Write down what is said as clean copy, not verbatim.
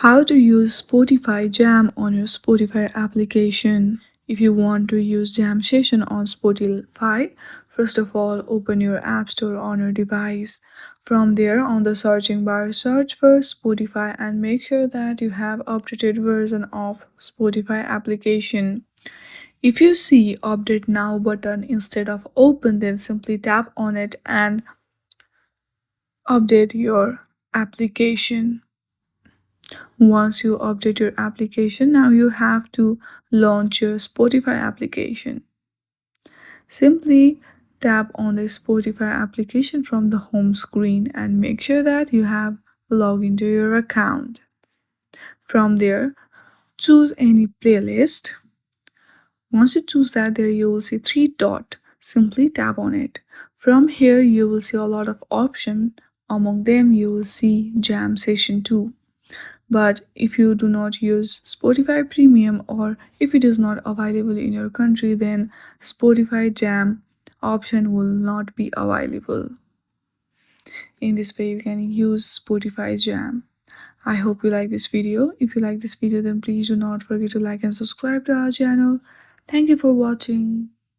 How to use Spotify Jam on your Spotify application. If you want to use Jam Session on Spotify, first of all, open your App Store on your device. From there, on the searching bar, search for Spotify and make sure that you have updated version of Spotify application. If you see Update Now button instead of Open, then simply tap on it and update your application. Once you update your application, now you have to launch your Spotify application. Simply tap on the Spotify application from the home screen and make sure that you have logged into your account. From there, choose any playlist. Once you choose that, there you will see three dots. Simply tap on it. From here, you will see a lot of options. Among them, you will see Jam Session 2. But if you do not use Spotify Premium or if it is not available in your country, then Spotify Jam option will not be available. In this way, you can use Spotify Jam. I hope you like this video. If you like this video, then please do not forget to like and subscribe to our channel. Thank you for watching.